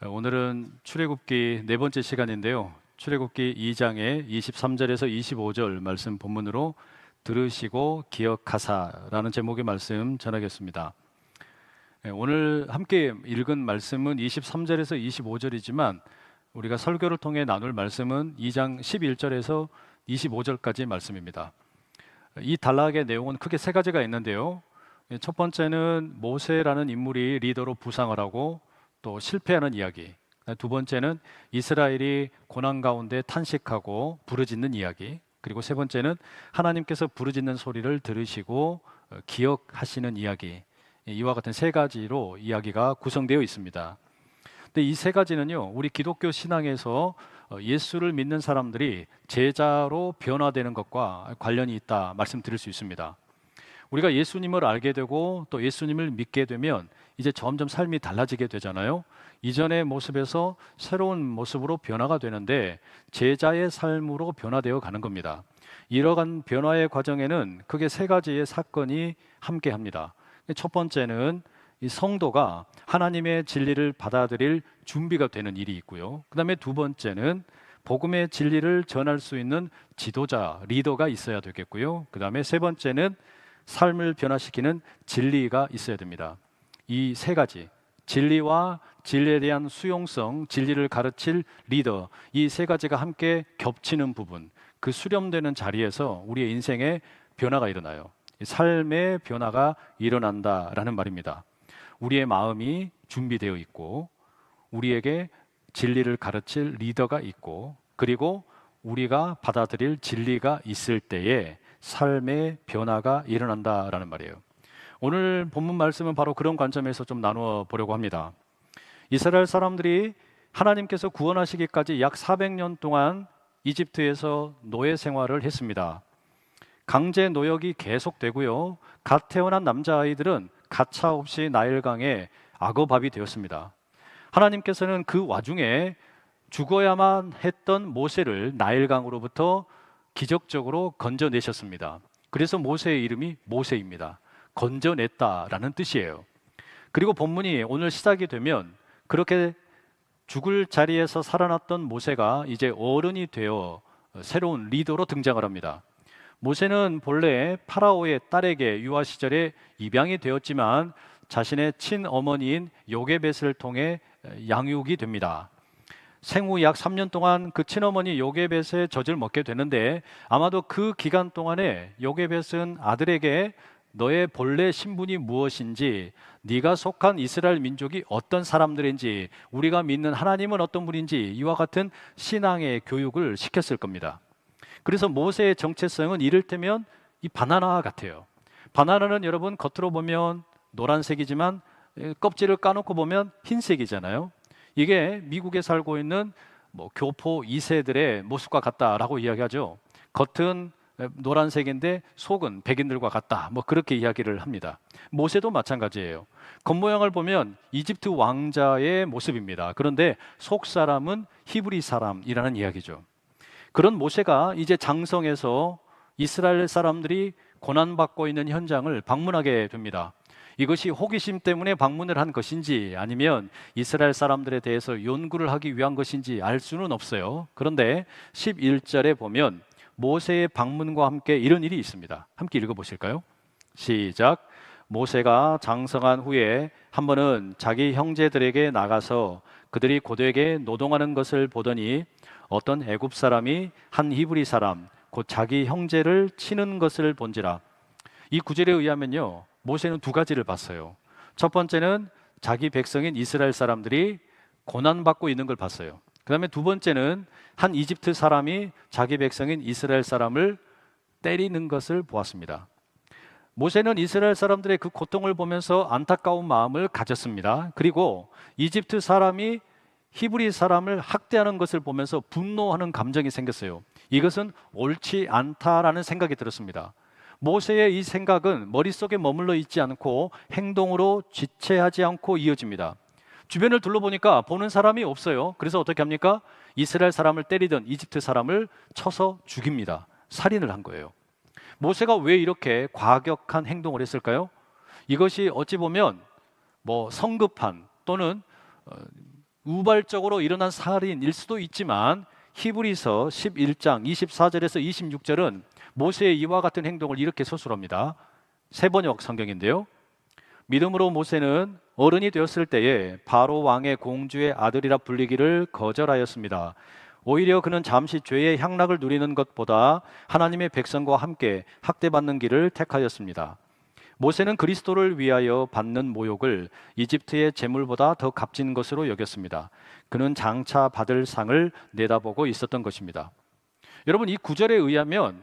오늘은 출애굽기 네 번째 시간인데요. 출애굽기 2장의 23절에서 25절 말씀 본문으로 들으시고 기억하사라는 제목의 말씀 전하겠습니다. 오늘 함께 읽은 말씀은 23절에서 25절이지만 우리가 설교를 통해 나눌 말씀은 2장 11절에서 25절까지의 말씀입니다. 이 단락의 내용은 크게 세 가지가 있는데요. 첫 번째는 모세라는 인물이 리더로 부상을 하고 또 실패하는 이야기. 두 번째는 이스라엘이 고난 가운데 탄식하고 부르짖는 이야기. 그리고 세 번째는 하나님께서 부르짖는 소리를 들으시고 기억하시는 이야기. 이와 같은 세 가지로 이야기가 구성되어 있습니다. 근데 이 세 가지는요, 우리 기독교 신앙에서 예수를 믿는 사람들이 제자로 변화되는 것과 관련이 있다 말씀드릴 수 있습니다. 우리가 예수님을 알게 되고 또 예수님을 믿게 되면 이제 점점 삶이 달라지게 되잖아요. 이전의 모습에서 새로운 모습으로 변화가 되는데 제자의 삶으로 변화되어 가는 겁니다. 이러한 변화의 과정에는 크게 세 가지의 사건이 함께합니다. 첫 번째는 이 성도가 하나님의 진리를 받아들일 준비가 되는 일이 있고요. 그 다음에 두 번째는 복음의 진리를 전할 수 있는 지도자, 리더가 있어야 되겠고요. 그 다음에 세 번째는 삶을 변화시키는 진리가 있어야 됩니다. 이 세 가지, 진리와 진리에 대한 수용성, 진리를 가르칠 리더, 이 세 가지가 함께 겹치는 부분, 그 수렴되는 자리에서 우리의 인생에 변화가 일어나요. 삶의 변화가 일어난다라는 말입니다. 우리의 마음이 준비되어 있고 우리에게 진리를 가르칠 리더가 있고 그리고 우리가 받아들일 진리가 있을 때에 삶의 변화가 일어난다라는 말이에요. 오늘 본문 말씀은 바로 그런 관점에서 좀 나누어 보려고 합니다. 이스라엘 사람들이 하나님께서 구원하시기까지 약 400년 동안 이집트에서 노예 생활을 했습니다. 강제 노역이 계속되고요. 갓 태어난 남자아이들은 가차없이 나일강에 악어밥이 되었습니다. 하나님께서는 그 와중에 죽어야만 했던 모세를 나일강으로부터 기적적으로 건져내셨습니다. 그래서 모세의 이름이 모세입니다. 건져냈다라는 뜻이에요. 그리고 본문이 오늘 시작이 되면 그렇게 죽을 자리에서 살아났던 모세가 이제 어른이 되어 새로운 리더로 등장을 합니다. 모세는 본래 파라오의 딸에게 유아 시절에 입양이 되었지만 자신의 친어머니인 요게벳을 통해 양육이 됩니다. 생후 약 3년 동안 그 친어머니 요게벳의 젖을 먹게 되는데 아마도 그 기간 동안에 요게벳은 아들에게 너의 본래 신분이 무엇인지, 네가 속한 이스라엘 민족이 어떤 사람들인지, 우리가 믿는 하나님은 어떤 분인지 이와 같은 신앙의 교육을 시켰을 겁니다. 그래서 모세의 정체성은 이를테면 이 바나나 같아요. 바나나는 여러분 겉으로 보면 노란색이지만 껍질을 까놓고 보면 흰색이잖아요. 이게 미국에 살고 있는 교포 2세들의 모습과 같다라고 이야기하죠. 겉은 노란색인데 속은 백인들과 같다. 그렇게 이야기를 합니다. 모세도 마찬가지예요. 겉모양을 보면 이집트 왕자의 모습입니다. 그런데 속 사람은 히브리 사람이라는 이야기죠. 그런 모세가 이제 장성해서 이스라엘 사람들이 고난받고 있는 현장을 방문하게 됩니다. 이것이 호기심 때문에 방문을 한 것인지 아니면 이스라엘 사람들에 대해서 연구를 하기 위한 것인지 알 수는 없어요. 그런데 11절에 보면 모세의 방문과 함께 이런 일이 있습니다. 함께 읽어보실까요? 시작. 모세가 장성한 후에 한 번은 자기 형제들에게 나가서 그들이 고되게 노동하는 것을 보더니 어떤 애굽 사람이 한 히브리 사람 곧 자기 형제를 치는 것을 본지라. 이 구절에 의하면요, 모세는 두 가지를 봤어요. 첫 번째는 자기 백성인 이스라엘 사람들이 고난받고 있는 걸 봤어요. 그 다음에 두 번째는 한 이집트 사람이 자기 백성인 이스라엘 사람을 때리는 것을 보았습니다. 모세는 이스라엘 사람들의 그 고통을 보면서 안타까운 마음을 가졌습니다. 그리고 이집트 사람이 히브리 사람을 학대하는 것을 보면서 분노하는 감정이 생겼어요. 이것은 옳지 않다라는 생각이 들었습니다. 모세의 이 생각은 머릿속에 머물러 있지 않고 행동으로 지체하지 않고 이어집니다. 주변을 둘러보니까 보는 사람이 없어요. 그래서 어떻게 합니까? 이스라엘 사람을 때리던 이집트 사람을 쳐서 죽입니다. 살인을 한 거예요. 모세가 왜 이렇게 과격한 행동을 했을까요? 이것이 어찌 보면 성급한 또는 우발적으로 일어난 살인일 수도 있지만 히브리서 11장 24절에서 26절은 모세의 이와 같은 행동을 이렇게 서술합니다. 새번역 성경인데요. 믿음으로 모세는 어른이 되었을 때에 바로 왕의 공주의 아들이라 불리기를 거절하였습니다. 오히려 그는 잠시 죄의 향락을 누리는 것보다 하나님의 백성과 함께 학대받는 길을 택하였습니다. 모세는 그리스도를 위하여 받는 모욕을 이집트의 재물보다 더 값진 것으로 여겼습니다. 그는 장차 받을 상을 내다보고 있었던 것입니다. 여러분, 이 구절에 의하면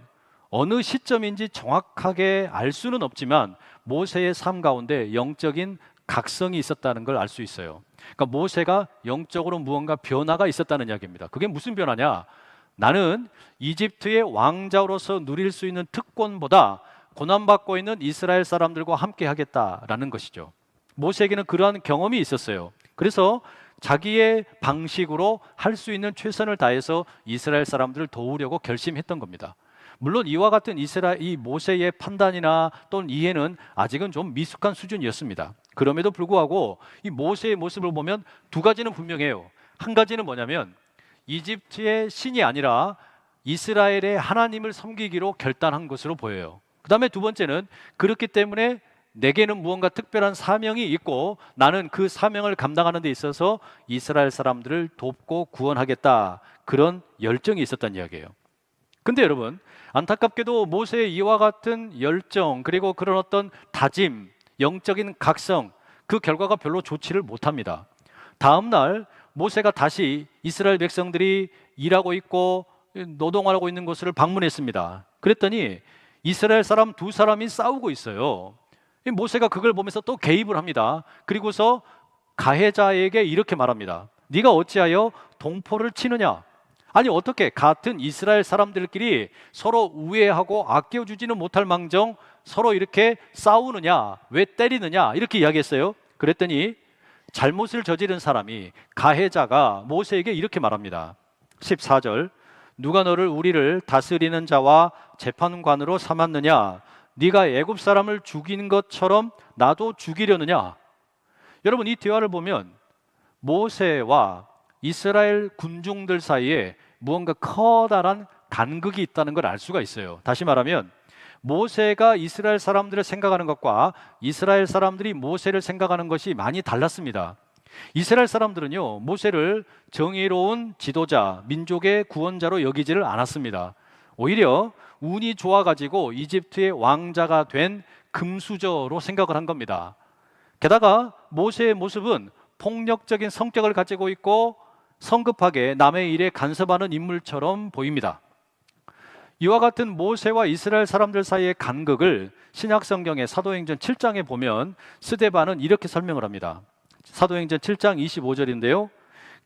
어느 시점인지 정확하게 알 수는 없지만 모세의 삶 가운데 영적인 각성이 있었다는 걸 알 수 있어요. 그러니까 모세가 영적으로 무언가 변화가 있었다는 이야기입니다. 그게 무슨 변화냐? 나는 이집트의 왕자로서 누릴 수 있는 특권보다 고난받고 있는 이스라엘 사람들과 함께 하겠다라는 것이죠. 모세에게는 그러한 경험이 있었어요. 그래서 자기의 방식으로 할 수 있는 최선을 다해서 이스라엘 사람들을 도우려고 결심했던 겁니다. 물론 이와 같은 이 모세의 판단이나 또는 이해는 아직은 좀 미숙한 수준이었습니다. 그럼에도 불구하고 이 모세의 모습을 보면 두 가지는 분명해요. 한 가지는 뭐냐면 이집트의 신이 아니라 이스라엘의 하나님을 섬기기로 결단한 것으로 보여요. 그 다음에 두 번째는 그렇기 때문에 내게는 무언가 특별한 사명이 있고 나는 그 사명을 감당하는 데 있어서 이스라엘 사람들을 돕고 구원하겠다, 그런 열정이 있었다는 이야기예요. 근데 여러분, 안타깝게도 모세의 이와 같은 열정, 그리고 그런 어떤 다짐, 영적인 각성, 그 결과가 별로 좋지를 못합니다. 다음 날 모세가 다시 이스라엘 백성들이 일하고 있고 노동하고 있는 곳을 방문했습니다. 그랬더니 이스라엘 사람 두 사람이 싸우고 있어요. 모세가 그걸 보면서 또 개입을 합니다. 그리고서 가해자에게 이렇게 말합니다. 네가 어찌하여 동포를 치느냐? 아니, 어떻게 같은 이스라엘 사람들끼리 서로 우애하고 아껴주지는 못할 망정 서로 이렇게 싸우느냐? 왜 때리느냐? 이렇게 이야기했어요. 그랬더니 잘못을 저지른 사람이, 가해자가 모세에게 이렇게 말합니다. 14절, 누가 너를 우리를 다스리는 자와 재판관으로 삼았느냐? 네가 애굽 사람을 죽인 것처럼 나도 죽이려느냐? 여러분, 이 대화를 보면 모세와 이스라엘 군중들 사이에 무언가 커다란 간극이 있다는 걸 알 수가 있어요. 다시 말하면 모세가 이스라엘 사람들을 생각하는 것과 이스라엘 사람들이 모세를 생각하는 것이 많이 달랐습니다. 이스라엘 사람들은요, 모세를 정의로운 지도자, 민족의 구원자로 여기지를 않았습니다. 오히려 운이 좋아가지고 이집트의 왕자가 된 금수저로 생각을 한 겁니다. 게다가 모세의 모습은 폭력적인 성격을 가지고 있고 성급하게 남의 일에 간섭하는 인물처럼 보입니다. 이와 같은 모세와 이스라엘 사람들 사이의 간극을 신약 성경의 사도행전 7장에 보면 스데반은 이렇게 설명을 합니다. 사도행전 7장 25절인데요.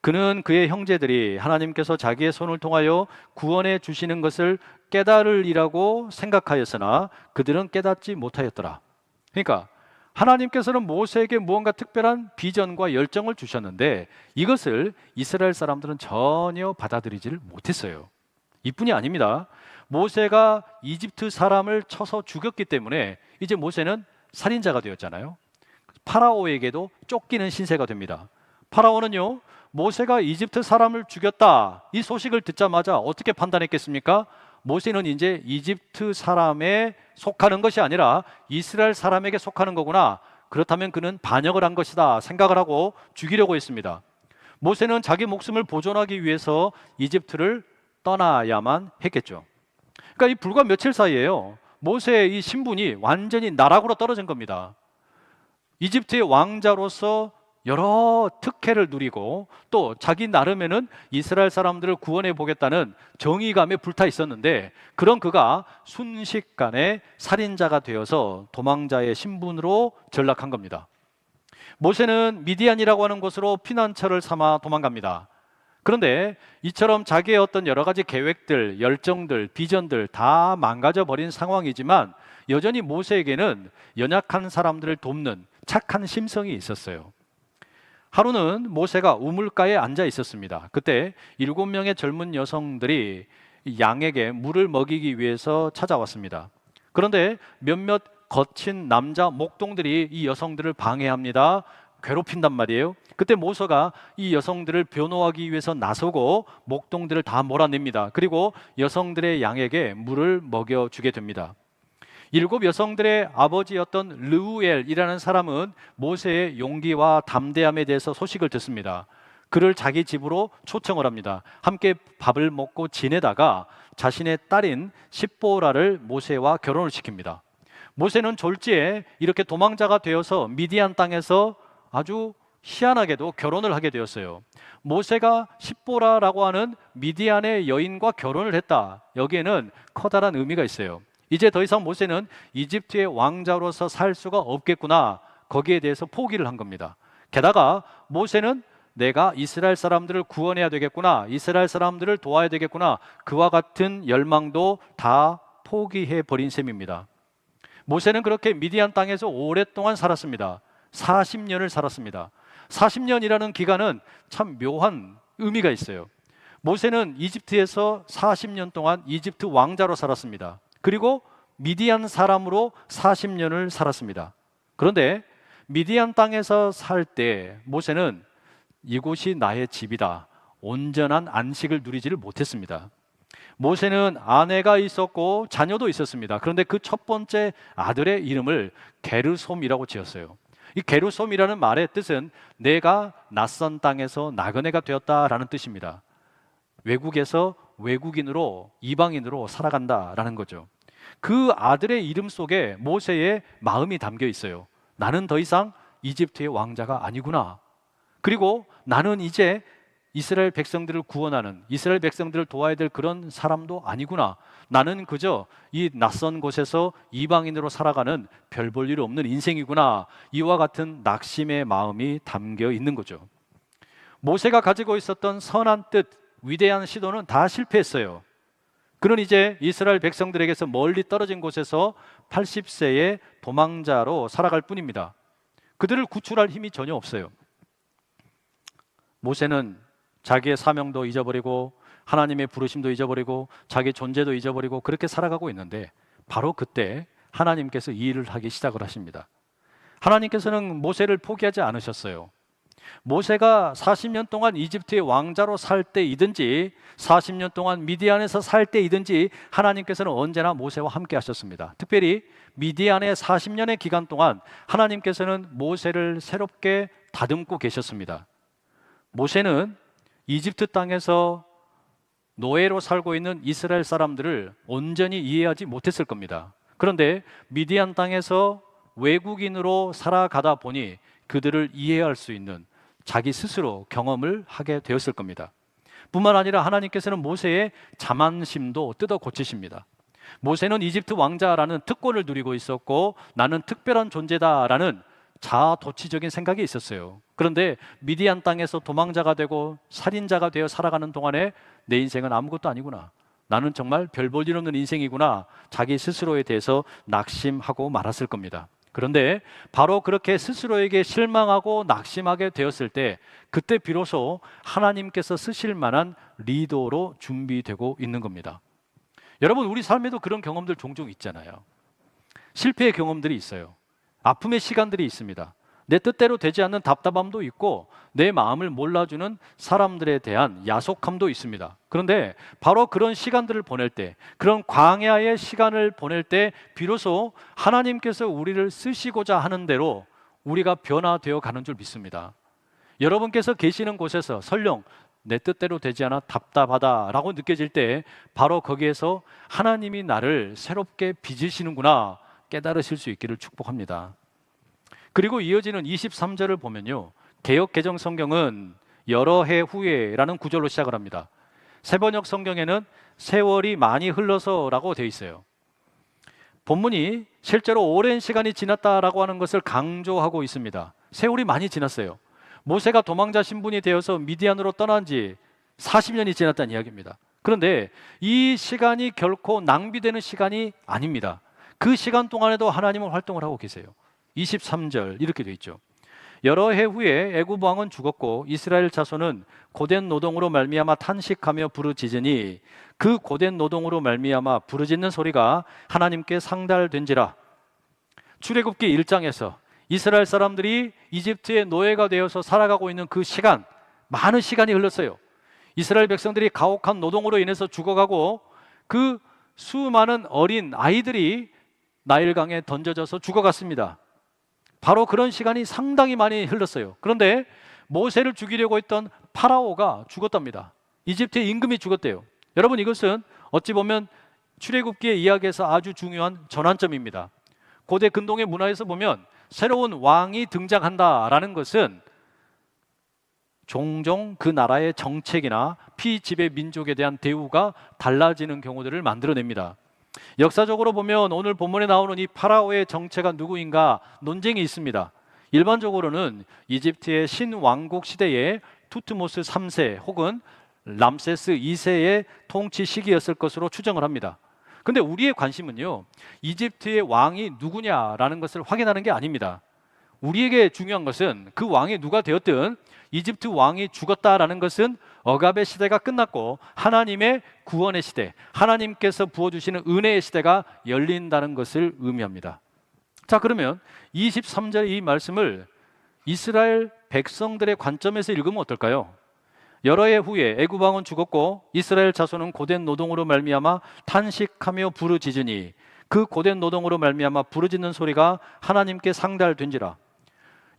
그는 그의 형제들이 하나님께서 자기의 손을 통하여 구원해 주시는 것을 깨달으리라고 생각하였으나 그들은 깨닫지 못하였더라. 그러니까 하나님께서는 모세에게 무언가 특별한 비전과 열정을 주셨는데 이것을 이스라엘 사람들은 전혀 받아들이지를 못했어요. 이뿐이 아닙니다. 모세가 이집트 사람을 쳐서 죽였기 때문에 이제 모세는 살인자가 되었잖아요. 파라오에게도 쫓기는 신세가 됩니다. 파라오는요, 모세가 이집트 사람을 죽였다, 이 소식을 듣자마자 어떻게 판단했겠습니까? 모세는 이제 이집트 사람에 속하는 것이 아니라 이스라엘 사람에게 속하는 거구나, 그렇다면 그는 반역을 한 것이다 생각을 하고 죽이려고 했습니다. 모세는 자기 목숨을 보존하기 위해서 이집트를 떠나야만 했겠죠. 그러니까 이 불과 며칠 사이에요, 모세의 이 신분이 완전히 나락으로 떨어진 겁니다. 이집트의 왕자로서 여러 특혜를 누리고 또 자기 나름에는 이스라엘 사람들을 구원해 보겠다는 정의감에 불타 있었는데, 그런 그가 순식간에 살인자가 되어서 도망자의 신분으로 전락한 겁니다. 모세는 미디안이라고 하는 곳으로 피난처를 삼아 도망갑니다. 그런데 이처럼 자기의 어떤 여러 가지 계획들, 열정들, 비전들 다 망가져 버린 상황이지만 여전히 모세에게는 연약한 사람들을 돕는 착한 심성이 있었어요. 하루는 모세가 우물가에 앉아 있었습니다. 그때 7명의 젊은 여성들이 양에게 물을 먹이기 위해서 찾아왔습니다. 그런데 몇몇 거친 남자 목동들이 이 여성들을 방해합니다. 괴롭힌단 말이에요. 그때 모세가 이 여성들을 변호하기 위해서 나서고 목동들을 다 몰아냅니다. 그리고 여성들의 양에게 물을 먹여주게 됩니다. 7 여성들의 아버지였던 르우엘이라는 사람은 모세의 용기와 담대함에 대해서 소식을 듣습니다. 그를 자기 집으로 초청을 합니다. 함께 밥을 먹고 지내다가 자신의 딸인 십보라를 모세와 결혼을 시킵니다. 모세는 졸지에 이렇게 도망자가 되어서 미디안 땅에서 아주 희한하게도 결혼을 하게 되었어요. 모세가 십보라라고 하는 미디안의 여인과 결혼을 했다. 여기에는 커다란 의미가 있어요. 이제 더 이상 모세는 이집트의 왕자로서 살 수가 없겠구나. 거기에 대해서 포기를 한 겁니다. 게다가 모세는 내가 이스라엘 사람들을 구원해야 되겠구나, 이스라엘 사람들을 도와야 되겠구나, 그와 같은 열망도 다 포기해 버린 셈입니다. 모세는 그렇게 미디안 땅에서 오랫동안 살았습니다. 40년을 살았습니다. 40년이라는 기간은 참 묘한 의미가 있어요. 모세는 이집트에서 40년 동안 이집트 왕자로 살았습니다. 그리고 미디안 사람으로 40년을 살았습니다. 그런데 미디안 땅에서 살 때 모세는 이곳이 나의 집이다, 온전한 안식을 누리지를 못했습니다. 모세는 아내가 있었고 자녀도 있었습니다. 그런데 그 첫 번째 아들의 이름을 게르솜이라고 지었어요. 이 게르솜이라는 말의 뜻은 내가 낯선 땅에서 나그네가 되었다라는 뜻입니다. 외국에서 외국인으로, 이방인으로 살아간다라는 거죠. 그 아들의 이름 속에 모세의 마음이 담겨 있어요. 나는 더 이상 이집트의 왕자가 아니구나. 그리고 나는 이제 이스라엘 백성들을 구원하는, 이스라엘 백성들을 도와야 될 그런 사람도 아니구나. 나는 그저 이 낯선 곳에서 이방인으로 살아가는 별 볼 일 없는 인생이구나. 이와 같은 낙심의 마음이 담겨 있는 거죠. 모세가 가지고 있었던 선한 뜻, 위대한 시도는 다 실패했어요. 그는 이제 이스라엘 백성들에게서 멀리 떨어진 곳에서 80세의 도망자로 살아갈 뿐입니다. 그들을 구출할 힘이 전혀 없어요. 모세는 자기의 사명도 잊어버리고 하나님의 부르심도 잊어버리고 자기 존재도 잊어버리고 그렇게 살아가고 있는데, 바로 그때 하나님께서 이 일을 하기 시작을 하십니다. 하나님께서는 모세를 포기하지 않으셨어요. 모세가 40년 동안 이집트의 왕자로 살 때이든지 40년 동안 미디안에서 살 때이든지 하나님께서는 언제나 모세와 함께 하셨습니다. 특별히 미디안의 40년의 기간 동안 하나님께서는 모세를 새롭게 다듬고 계셨습니다. 모세는 이집트 땅에서 노예로 살고 있는 이스라엘 사람들을 온전히 이해하지 못했을 겁니다. 그런데 미디안 땅에서 외국인으로 살아가다 보니 그들을 이해할 수 있는 자기 스스로 경험을 하게 되었을 겁니다. 뿐만 아니라 하나님께서는 모세의 자만심도 뜯어 고치십니다. 모세는 이집트 왕자라는 특권을 누리고 있었고 나는 특별한 존재다라는 자아도취적인 생각이 있었어요. 그런데 미디안 땅에서 도망자가 되고 살인자가 되어 살아가는 동안에 내 인생은 아무것도 아니구나, 나는 정말 별 볼 일 없는 인생이구나, 자기 스스로에 대해서 낙심하고 말았을 겁니다. 그런데 바로 그렇게 스스로에게 실망하고 낙심하게 되었을 때, 그때 비로소 하나님께서 쓰실 만한 리더로 준비되고 있는 겁니다. 여러분, 우리 삶에도 그런 경험들 종종 있잖아요. 실패의 경험들이 있어요. 아픔의 시간들이 있습니다. 내 뜻대로 되지 않는 답답함도 있고 내 마음을 몰라주는 사람들에 대한 야속함도 있습니다. 그런데 바로 그런 시간들을 보낼 때, 그런 광야의 시간을 보낼 때 비로소 하나님께서 우리를 쓰시고자 하는 대로 우리가 변화되어 가는 줄 믿습니다. 여러분께서 계시는 곳에서 설령 내 뜻대로 되지 않아 답답하다라고 느껴질 때 바로 거기에서 하나님이 나를 새롭게 빚으시는구나 깨달으실 수 있기를 축복합니다. 그리고 이어지는 23절을 보면요, 개역 개정 성경은 여러 해 후에라는 구절로 시작을 합니다. 세번역 성경에는 세월이 많이 흘러서라고 되어 있어요. 본문이 실제로 오랜 시간이 지났다라고 하는 것을 강조하고 있습니다. 세월이 많이 지났어요. 모세가 도망자 신분이 되어서 미디안으로 떠난 지 40년이 지났다는 이야기입니다. 그런데 이 시간이 결코 낭비되는 시간이 아닙니다. 그 시간 동안에도 하나님은 활동을 하고 계세요. 23절 이렇게 되어 있죠. 여러 해 후에 애굽 왕은 죽었고 이스라엘 자손은 고된 노동으로 말미암아 탄식하며 부르짖으니 그 고된 노동으로 말미암아 부르짖는 소리가 하나님께 상달된지라. 출애굽기 1장에서 이스라엘 사람들이 이집트의 노예가 되어서 살아가고 있는 그 시간, 많은 시간이 흘렀어요. 이스라엘 백성들이 가혹한 노동으로 인해서 죽어가고 그 수많은 어린 아이들이 나일강에 던져져서 죽어갔습니다. 바로 그런 시간이 상당히 많이 흘렀어요. 그런데 모세를 죽이려고 했던 파라오가 죽었답니다. 이집트의 임금이 죽었대요. 여러분, 이것은 어찌 보면 출애굽기의 이야기에서 아주 중요한 전환점입니다. 고대 근동의 문화에서 보면 새로운 왕이 등장한다라는 것은 종종 그 나라의 정책이나 피지배 민족에 대한 대우가 달라지는 경우들을 만들어냅니다. 역사적으로 보면 오늘 본문에 나오는 이 파라오의 정체가 누구인가 논쟁이 있습니다. 일반적으로는 이집트의 신왕국 시대에 투트모스 3세 혹은 람세스 2세의 통치 시기였을 것으로 추정을 합니다. 근데 우리의 관심은요, 이집트의 왕이 누구냐라는 것을 확인하는 게 아닙니다. 우리에게 중요한 것은 그 왕이 누가 되었든 이집트 왕이 죽었다라는 것은 억압의 시대가 끝났고 하나님의 구원의 시대, 하나님께서 부어주시는 은혜의 시대가 열린다는 것을 의미합니다. 자, 그러면 23절 이 말씀을 이스라엘 백성들의 관점에서 읽으면 어떨까요? 여러 해 후에 애굽 왕은 죽었고 이스라엘 자손은 고된 노동으로 말미암아 탄식하며 부르짖으니 그 고된 노동으로 말미암아 부르짖는 소리가 하나님께 상달된지라.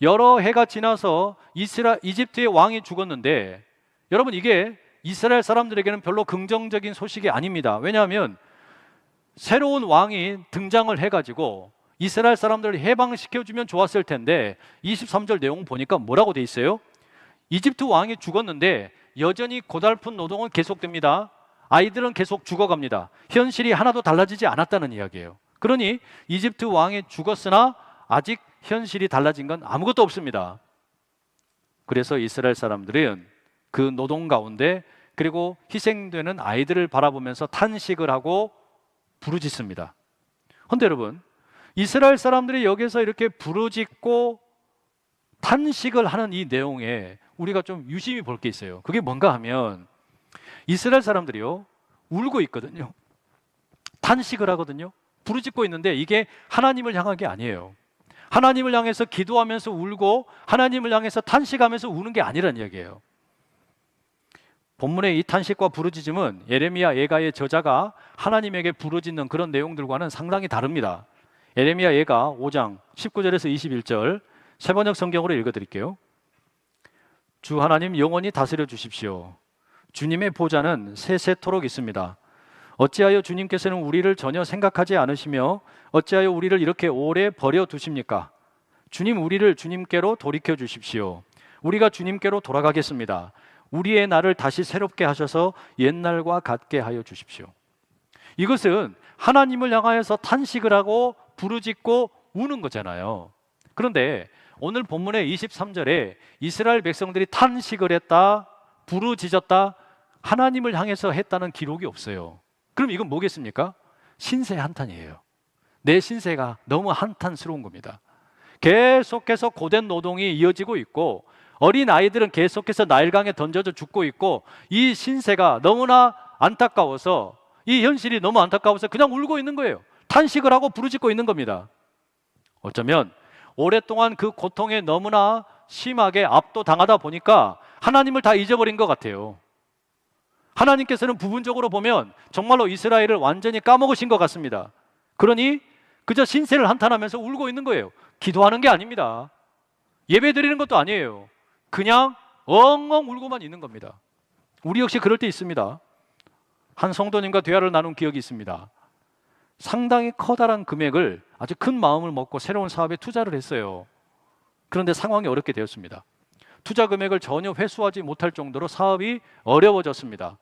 여러 해가 지나서 이집트의 왕이 죽었는데 여러분, 이게 이스라엘 사람들에게는 별로 긍정적인 소식이 아닙니다. 왜냐하면 새로운 왕이 등장을 해가지고 이스라엘 사람들을 해방시켜주면 좋았을 텐데 23절 내용 보니까 뭐라고 돼 있어요? 이집트 왕이 죽었는데 여전히 고달픈 노동은 계속됩니다. 아이들은 계속 죽어갑니다. 현실이 하나도 달라지지 않았다는 이야기예요. 그러니 이집트 왕이 죽었으나 아직 현실이 달라진 건 아무것도 없습니다. 그래서 이스라엘 사람들은 그 노동 가운데 그리고 희생되는 아이들을 바라보면서 탄식을 하고 부르짖습니다. 그런데 여러분, 이스라엘 사람들이 여기서 이렇게 부르짖고 탄식을 하는 이 내용에 우리가 좀 유심히 볼 게 있어요. 그게 뭔가 하면 이스라엘 사람들이요, 울고 있거든요. 탄식을 하거든요. 부르짖고 있는데 이게 하나님을 향한 게 아니에요. 하나님을 향해서 기도하면서 울고 하나님을 향해서 탄식하면서 우는 게 아니란 이야기예요. 본문의 이 탄식과 부르짖음은 예레미야 예가의 저자가 하나님에게 부르짖는 그런 내용들과는 상당히 다릅니다. 예레미야 예가 5장 19절에서 21절 세번역 성경으로 읽어드릴게요. 주 하나님 영원히 다스려 주십시오. 주님의 보좌는 세세토록 있습니다. 어찌하여 주님께서는 우리를 전혀 생각하지 않으시며 어찌하여 우리를 이렇게 오래 버려두십니까? 주님, 우리를 주님께로 돌이켜 주십시오. 우리가 주님께로 돌아가겠습니다. 우리의 날을 다시 새롭게 하셔서 옛날과 같게 하여 주십시오. 이것은 하나님을 향하여서 탄식을 하고 부르짖고 우는 거잖아요. 그런데 오늘 본문의 23절에 이스라엘 백성들이 탄식을 했다, 부르짖었다, 하나님을 향해서 했다는 기록이 없어요. 그럼 이건 뭐겠습니까? 신세 한탄이에요. 내 신세가 너무 한탄스러운 겁니다. 계속해서 고된 노동이 이어지고 있고 어린 아이들은 계속해서 나일강에 던져져 죽고 있고 이 신세가 너무나 안타까워서, 이 현실이 너무 안타까워서 그냥 울고 있는 거예요. 탄식을 하고 부르짖고 있는 겁니다. 어쩌면 오랫동안 그 고통에 너무나 심하게 압도당하다 보니까 하나님을 다 잊어버린 것 같아요. 하나님께서는 부분적으로 보면 정말로 이스라엘을 완전히 까먹으신 것 같습니다. 그러니 그저 신세를 한탄하면서 울고 있는 거예요. 기도하는 게 아닙니다. 예배 드리는 것도 아니에요. 그냥 엉엉 울고만 있는 겁니다. 우리 역시 그럴 때 있습니다. 한 성도님과 대화를 나눈 기억이 있습니다. 상당히 커다란 금액을 아주 큰 마음을 먹고 새로운 사업에 투자를 했어요. 그런데 상황이 어렵게 되었습니다. 투자 금액을 전혀 회수하지 못할 정도로 사업이 어려워졌습니다.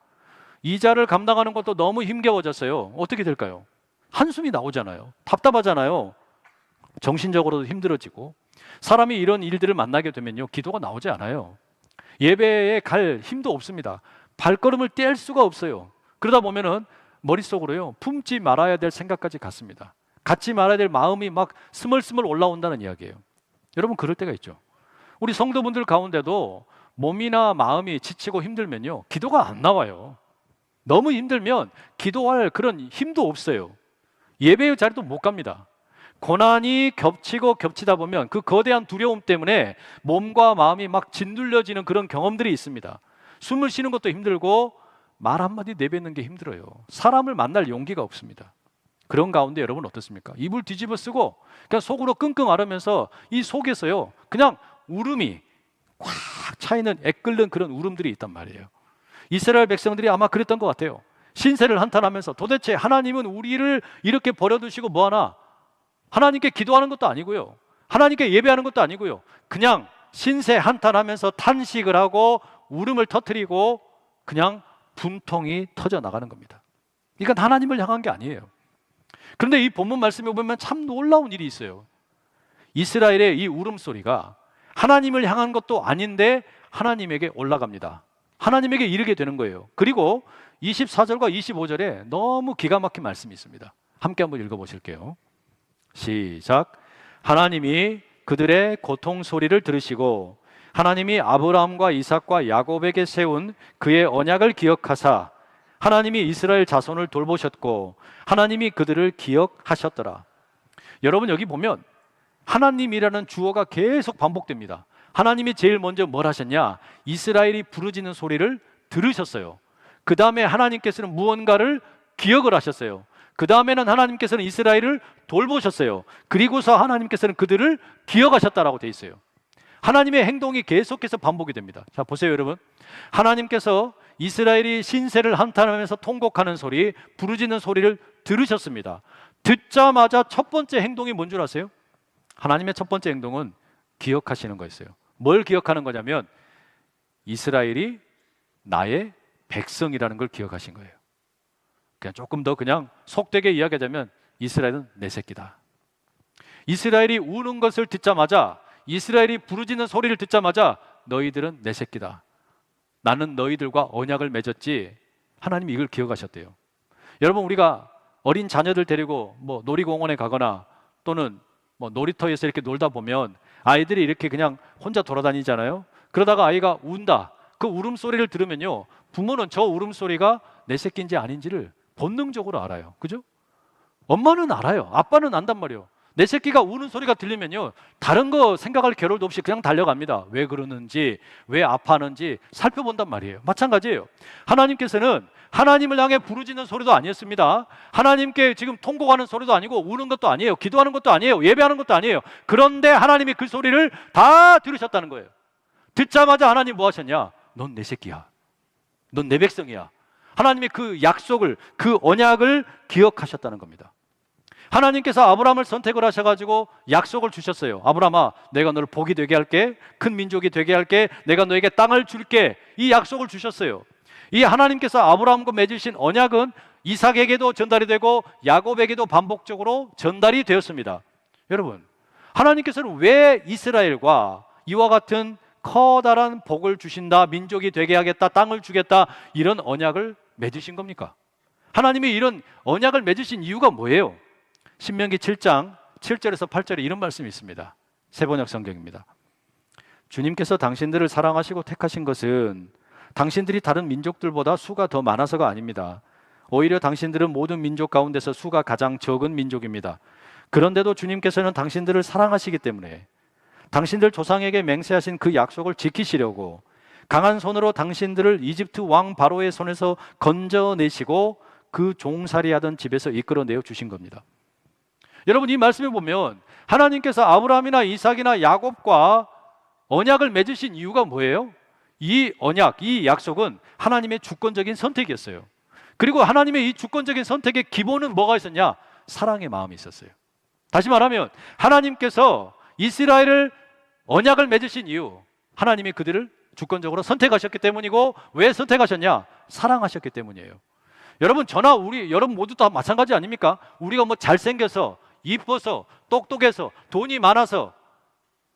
이자를 감당하는 것도 너무 힘겨워졌어요. 어떻게 될까요? 한숨이 나오잖아요. 답답하잖아요. 정신적으로도 힘들어지고, 사람이 이런 일들을 만나게 되면요, 기도가 나오지 않아요. 예배에 갈 힘도 없습니다. 발걸음을 뗄 수가 없어요. 그러다 보면은 머릿속으로요, 품지 말아야 될 생각까지 갔습니다. 갖지 말아야 될 마음이 막 스멀스멀 올라온다는 이야기예요. 여러분, 그럴 때가 있죠. 우리 성도분들 가운데도 몸이나 마음이 지치고 힘들면요, 기도가 안 나와요. 너무 힘들면 기도할 그런 힘도 없어요. 예배의 자리도 못 갑니다. 고난이 겹치고 겹치다 보면 그 거대한 두려움 때문에 몸과 마음이 막 짓눌려지는 그런 경험들이 있습니다. 숨을 쉬는 것도 힘들고 말 한마디 내뱉는 게 힘들어요. 사람을 만날 용기가 없습니다. 그런 가운데 여러분 어떻습니까? 이불 뒤집어 쓰고 그냥 속으로 끙끙 앓으면서 이 속에서요 그냥 울음이 꽉 차있는 애끓는 그런 울음들이 있단 말이에요. 이스라엘 백성들이 아마 그랬던 것 같아요. 신세를 한탄하면서 도대체 하나님은 우리를 이렇게 버려두시고 뭐하나? 하나님께 기도하는 것도 아니고요, 하나님께 예배하는 것도 아니고요, 그냥 신세 한탄하면서 탄식을 하고 울음을 터뜨리고 그냥 분통이 터져 나가는 겁니다. 이건 하나님을 향한 게 아니에요. 그런데 이 본문 말씀에 보면 참 놀라운 일이 있어요. 이스라엘의 이 울음소리가 하나님을 향한 것도 아닌데 하나님에게 올라갑니다. 하나님에게 이르게 되는 거예요. 그리고 24절과 25절에 너무 기가 막힌 말씀이 있습니다. 함께 한번 읽어보실게요. 시작. 하나님이 그들의 고통 소리를 들으시고 하나님이 아브라함과 이삭과 야곱에게 세운 그의 언약을 기억하사 하나님이 이스라엘 자손을 돌보셨고 하나님이 그들을 기억하셨더라. 여러분 여기 보면 하나님이라는 주어가 계속 반복됩니다. 하나님이 제일 먼저 뭘 하셨냐? 이스라엘이 부르짖는 소리를 들으셨어요. 그 다음에 하나님께서는 무언가를 기억을 하셨어요. 그 다음에는 하나님께서는 이스라엘을 돌보셨어요. 그리고서 하나님께서는 그들을 기억하셨다라고 되어 있어요. 하나님의 행동이 계속해서 반복이 됩니다. 자 보세요 여러분, 하나님께서 이스라엘이 신세를 한탄하면서 통곡하는 소리, 부르짖는 소리를 들으셨습니다. 듣자마자 첫 번째 행동이 뭔 줄 아세요? 하나님의 첫 번째 행동은 기억하시는 거였어요. 뭘 기억하는 거냐면 이스라엘이 나의 백성이라는 걸 기억하신 거예요. 그냥 조금 더 그냥 속되게 이야기하자면 이스라엘은 내 새끼다. 이스라엘이 우는 것을 듣자마자, 이스라엘이 부르짖는 소리를 듣자마자 너희들은 내 새끼다. 나는 너희들과 언약을 맺었지. 하나님이 이걸 기억하셨대요. 여러분 우리가 어린 자녀들 데리고 뭐 놀이공원에 가거나 또는 뭐 놀이터에서 이렇게 놀다 보면 아이들이 이렇게 그냥 혼자 돌아다니잖아요. 그러다가 아이가 운다. 그 울음소리를 들으면요, 부모는 저 울음소리가 내 새끼인지 아닌지를 본능적으로 알아요. 그죠? 엄마는 알아요. 아빠는 안단 말이에요. 내 새끼가 우는 소리가 들리면요, 다른 거 생각할 겨를도 없이 그냥 달려갑니다. 왜 그러는지, 왜 아파하는지 살펴본단 말이에요. 마찬가지예요. 하나님께서는 하나님을 향해 부르짖는 소리도 아니었습니다. 하나님께 지금 통곡하는 소리도 아니고 우는 것도 아니에요. 기도하는 것도 아니에요. 예배하는 것도 아니에요. 그런데 하나님이 그 소리를 다 들으셨다는 거예요. 듣자마자 하나님 뭐 하셨냐? 넌 내 새끼야. 넌 내 백성이야. 하나님의 그 약속을, 그 언약을 기억하셨다는 겁니다. 하나님께서 아브라함을 선택을 하셔가지고 약속을 주셨어요. 아브라함아, 내가 너를 복이 되게 할게, 큰 민족이 되게 할게, 내가 너에게 땅을 줄게. 이 약속을 주셨어요. 이 하나님께서 아브라함과 맺으신 언약은 이삭에게도 전달이 되고 야곱에게도 반복적으로 전달이 되었습니다. 여러분, 하나님께서는 왜 이스라엘과 이와 같은 커다란 복을 주신다, 민족이 되게 하겠다, 땅을 주겠다, 이런 언약을 맺으신 겁니까? 하나님이 이런 언약을 맺으신 이유가 뭐예요? 신명기 7장 7절에서 8절에 이런 말씀이 있습니다. 세번역 성경입니다. 주님께서 당신들을 사랑하시고 택하신 것은 당신들이 다른 민족들보다 수가 더 많아서가 아닙니다. 오히려 당신들은 모든 민족 가운데서 수가 가장 적은 민족입니다. 그런데도 주님께서는 당신들을 사랑하시기 때문에 당신들 조상에게 맹세하신 그 약속을 지키시려고 강한 손으로 당신들을 이집트 왕 바로의 손에서 건져내시고 그 종살이하던 집에서 이끌어내어 주신 겁니다. 여러분, 이 말씀에 보면 하나님께서 아브라함이나 이삭이나 야곱과 언약을 맺으신 이유가 뭐예요? 이 언약, 이 약속은 하나님의 주권적인 선택이었어요. 그리고 하나님의 이 주권적인 선택의 기본은 뭐가 있었냐? 사랑의 마음이 있었어요. 다시 말하면 하나님께서 이스라엘을 언약을 맺으신 이유, 하나님이 그들을 주권적으로 선택하셨기 때문이고, 왜 선택하셨냐? 사랑하셨기 때문이에요. 여러분, 저나 우리 여러분 모두 다 마찬가지 아닙니까? 우리가 뭐 잘생겨서, 이뻐서, 똑똑해서, 돈이 많아서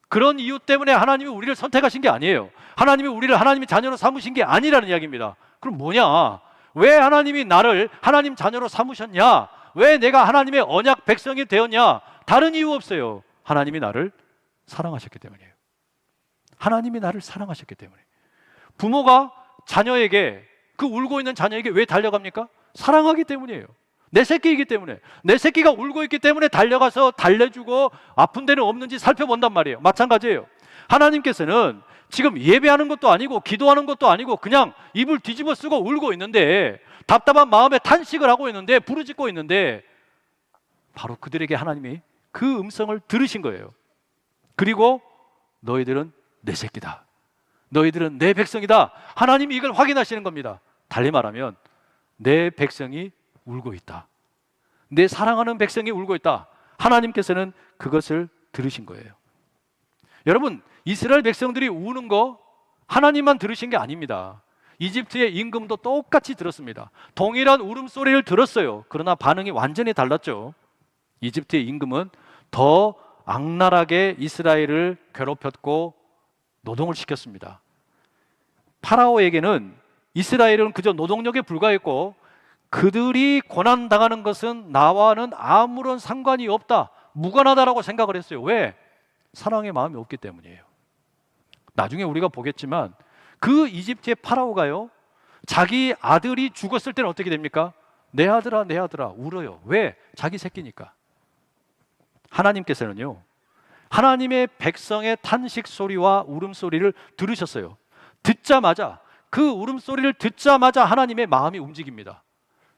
그런 이유 때문에 하나님이 우리를 선택하신 게 아니에요. 하나님이 우리를 하나님의 자녀로 삼으신 게 아니라는 이야기입니다. 그럼 뭐냐? 왜 하나님이 나를 하나님 자녀로 삼으셨냐? 왜 내가 하나님의 언약 백성이 되었냐? 다른 이유 없어요. 하나님이 나를 사랑하셨기 때문이에요. 하나님이 나를 사랑하셨기 때문에. 부모가 자녀에게, 그 울고 있는 자녀에게 왜 달려갑니까? 사랑하기 때문이에요. 내 새끼이기 때문에, 내 새끼가 울고 있기 때문에 달려가서 달래주고 아픈 데는 없는지 살펴본단 말이에요. 마찬가지예요. 하나님께서는 지금 예배하는 것도 아니고 기도하는 것도 아니고 그냥 입을 뒤집어 쓰고 울고 있는데, 답답한 마음에 탄식을 하고 있는데, 부르짖고 있는데, 바로 그들에게 하나님이 그 음성을 들으신 거예요. 그리고 너희들은 내 새끼다, 너희들은 내 백성이다. 하나님이 이걸 확인하시는 겁니다. 달리 말하면 내 백성이 울고 있다, 내 사랑하는 백성이 울고 있다. 하나님께서는 그것을 들으신 거예요. 여러분, 이스라엘 백성들이 우는 거 하나님만 들으신 게 아닙니다. 이집트의 임금도 똑같이 들었습니다. 동일한 울음소리를 들었어요. 그러나 반응이 완전히 달랐죠. 이집트의 임금은 더 악랄하게 이스라엘을 괴롭혔고 노동을 시켰습니다. 파라오에게는 이스라엘은 그저 노동력에 불과했고, 그들이 고난당하는 것은 나와는 아무런 상관이 없다, 무관하다라고 생각을 했어요. 왜? 사랑의 마음이 없기 때문이에요. 나중에 우리가 보겠지만 그 이집트의 파라오가요, 자기 아들이 죽었을 때는 어떻게 됩니까? 내 아들아, 내 아들아 울어요. 왜? 자기 새끼니까. 하나님께서는요, 하나님의 백성의 탄식 소리와 울음소리를 들으셨어요. 듣자마자, 그 울음소리를 듣자마자 하나님의 마음이 움직입니다.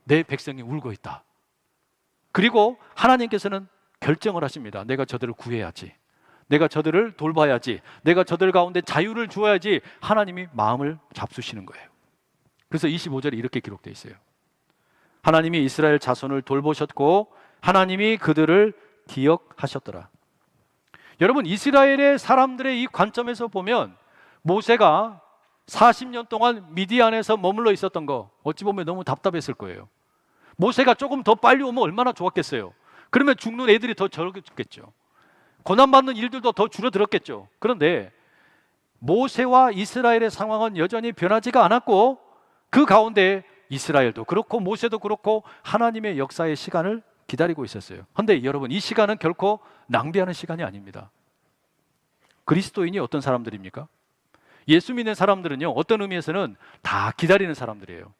내 백성이 울고 있다. 그리고 하나님께서는 결정을 하십니다. 내가 저들을 구해야지, 내가 저들을 돌봐야지, 내가 저들 가운데 자유를 주어야지. 하나님이 마음을 잡수시는 거예요. 그래서 25절에 이렇게 기록되어 있어요. 하나님이 이스라엘 자손을 돌보셨고 하나님이 그들을 기억하셨더라. 여러분, 이스라엘의 사람들의 이 관점에서 보면 모세가 40년 동안 미디안에서 머물러 있었던 거 어찌 보면 너무 답답했을 거예요. 모세가 조금 더 빨리 오면 얼마나 좋았겠어요. 그러면 죽는 애들이 더 적겠죠. 고난받는 일들도 더 줄어들었겠죠. 그런데 모세와 이스라엘의 상황은 여전히 변하지가 않았고, 그 가운데 이스라엘도 그렇고 모세도 그렇고 하나님의 역사의 시간을 기다리고 있었어요. 그런데 여러분, 이 시간은 결코 낭비하는 시간이 아닙니다. 그리스도인이 어떤 사람들입니까? 예수 믿는 사람들은요, 어떤 의미에서는 다 기다리는 사람들이에요.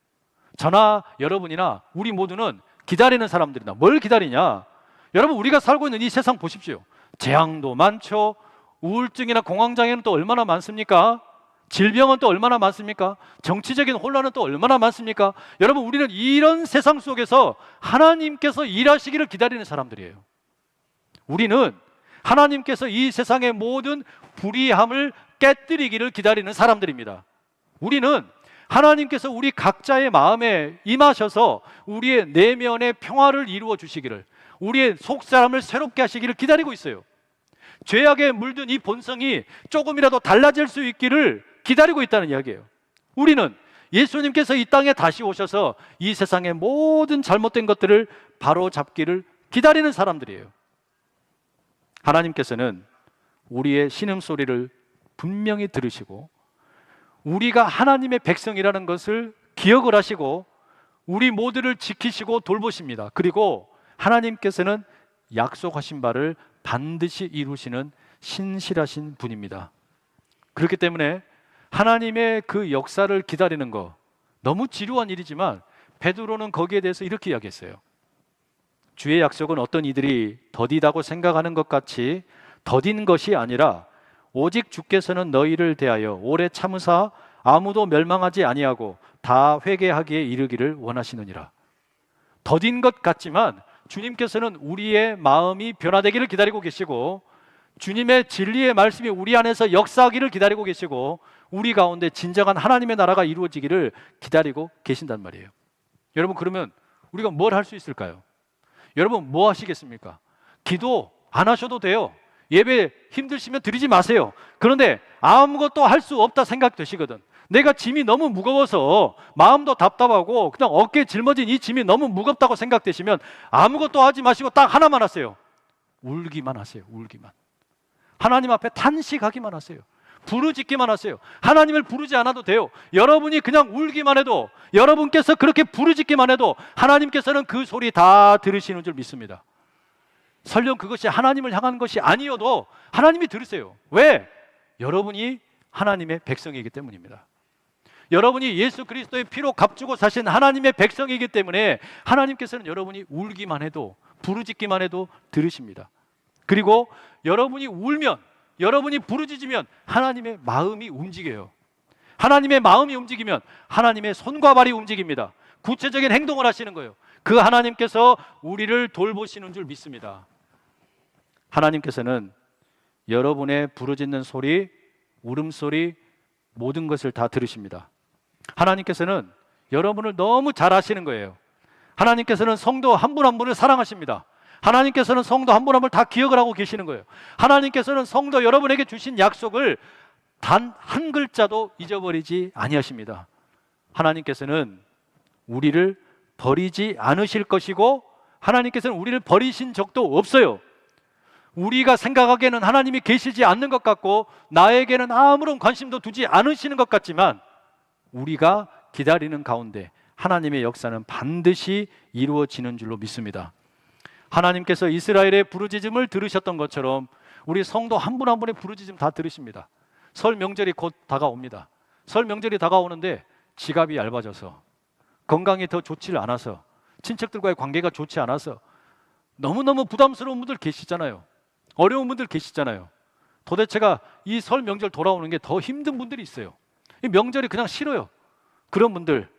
저나 여러분이나 우리 모두는 기다리는 사람들이다. 뭘 기다리냐? 여러분, 우리가 살고 있는 이 세상 보십시오. 재앙도 많죠. 우울증이나 공황장애는 또 얼마나 많습니까? 질병은 또 얼마나 많습니까? 정치적인 혼란은 또 얼마나 많습니까? 여러분, 우리는 이런 세상 속에서 하나님께서 일하시기를 기다리는 사람들이에요. 우리는 하나님께서 이 세상의 모든 불의함을 깨뜨리기를 기다리는 사람들입니다. 우리는 하나님께서 우리 각자의 마음에 임하셔서 우리의 내면의 평화를 이루어 주시기를, 우리의 속사람을 새롭게 하시기를 기다리고 있어요. 죄악에 물든 이 본성이 조금이라도 달라질 수 있기를 기다리고 있다는 이야기예요. 우리는 예수님께서 이 땅에 다시 오셔서 이 세상의 모든 잘못된 것들을 바로잡기를 기다리는 사람들이에요. 하나님께서는 우리의 신음소리를 분명히 들으시고, 우리가 하나님의 백성이라는 것을 기억을 하시고 우리 모두를 지키시고 돌보십니다. 그리고 하나님께서는 약속하신 바를 반드시 이루시는 신실하신 분입니다. 그렇기 때문에 하나님의 그 역사를 기다리는 거 너무 지루한 일이지만, 베드로는 거기에 대해서 이렇게 이야기했어요. 주의 약속은 어떤 이들이 더디다고 생각하는 것 같이 더딘 것이 아니라 오직 주께서는 너희를 대하여 오래 참으사 아무도 멸망하지 아니하고 다 회개하기에 이르기를 원하시느니라. 더딘 것 같지만 주님께서는 우리의 마음이 변화되기를 기다리고 계시고, 주님의 진리의 말씀이 우리 안에서 역사하기를 기다리고 계시고, 우리 가운데 진정한 하나님의 나라가 이루어지기를 기다리고 계신단 말이에요. 여러분, 그러면 우리가 뭘 할 수 있을까요? 여러분, 뭐 하시겠습니까? 기도 안 하셔도 돼요. 예배 힘드시면 드리지 마세요. 그런데 아무것도 할 수 없다 생각되시거든, 내가 짐이 너무 무거워서 마음도 답답하고 그냥 어깨에 짊어진 이 짐이 너무 무겁다고 생각되시면 아무것도 하지 마시고 딱 하나만 하세요. 울기만 하세요. 울기만. 하나님 앞에 탄식하기만 하세요. 부르짖기만 하세요. 하나님을 부르지 않아도 돼요. 여러분이 그냥 울기만 해도, 여러분께서 그렇게 부르짖기만 해도 하나님께서는 그 소리 다 들으시는 줄 믿습니다. 설령 그것이 하나님을 향한 것이 아니어도 하나님이 들으세요. 왜? 여러분이 하나님의 백성이기 때문입니다. 여러분이 예수 그리스도의 피로 값주고 사신 하나님의 백성이기 때문에 하나님께서는 여러분이 울기만 해도, 부르짖기만 해도 들으십니다. 그리고 여러분이 울면, 여러분이 부르짖으면 하나님의 마음이 움직여요. 하나님의 마음이 움직이면 하나님의 손과 발이 움직입니다. 구체적인 행동을 하시는 거예요. 그 하나님께서 우리를 돌보시는 줄 믿습니다. 하나님께서는 여러분의 부르짖는 소리, 울음소리, 모든 것을 다 들으십니다. 하나님께서는 여러분을 너무 잘 아시는 거예요. 하나님께서는 성도 한 분 한 분을 사랑하십니다. 하나님께서는 성도 한 분 한 분을 다 기억을 하고 계시는 거예요. 하나님께서는 성도 여러분에게 주신 약속을 단 한 글자도 잊어버리지 아니하십니다. 하나님께서는 우리를 버리지 않으실 것이고 하나님께서는 우리를 버리신 적도 없어요. 우리가 생각하기에는 하나님이 계시지 않는 것 같고 나에게는 아무런 관심도 두지 않으시는 것 같지만 우리가 기다리는 가운데 하나님의 역사는 반드시 이루어지는 줄로 믿습니다. 하나님께서 이스라엘의 부르짖음을 들으셨던 것처럼 우리 성도 한 분 한 분의 부르짖음 다 들으십니다. 설 명절이 곧 다가옵니다. 설 명절이 다가오는데 지갑이 얇아져서, 건강이 더 좋지 않아서, 친척들과의 관계가 좋지 않아서 너무너무 부담스러운 분들 계시잖아요. 어려운 분들 계시잖아요. 도대체가 이 설 명절 돌아오는 게 더 힘든 분들이 있어요. 이 명절이 그냥 싫어요. 그런 분들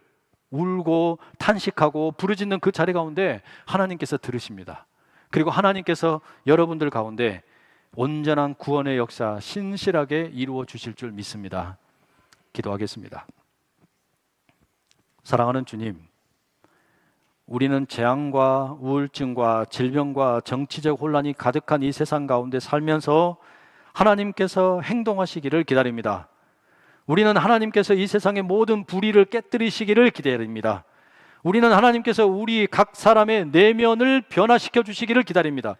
울고 탄식하고 부르짖는 그 자리 가운데 하나님께서 들으십니다. 그리고 하나님께서 여러분들 가운데 온전한 구원의 역사 신실하게 이루어 주실 줄 믿습니다. 기도하겠습니다. 사랑하는 주님, 우리는 재앙과 우울증과 질병과 정치적 혼란이 가득한 이 세상 가운데 살면서 하나님께서 행동하시기를 기다립니다. 우리는 하나님께서 이 세상의 모든 불의를 깨뜨리시기를 기다립니다. 우리는 하나님께서 우리 각 사람의 내면을 변화시켜 주시기를 기다립니다.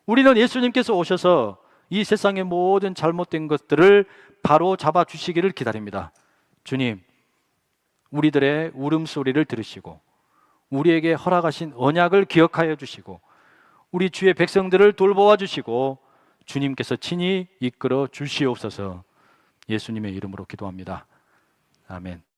우리는 예수님께서 오셔서 이 세상의 모든 잘못된 것들을 바로 잡아 주시기를 기다립니다. 주님, 우리들의 울음소리를 들으시고 우리에게 허락하신 언약을 기억하여 주시고 우리 주의 백성들을 돌보아 주시고 주님께서 친히 이끌어 주시옵소서. 예수님의 이름으로 기도합니다. 아멘.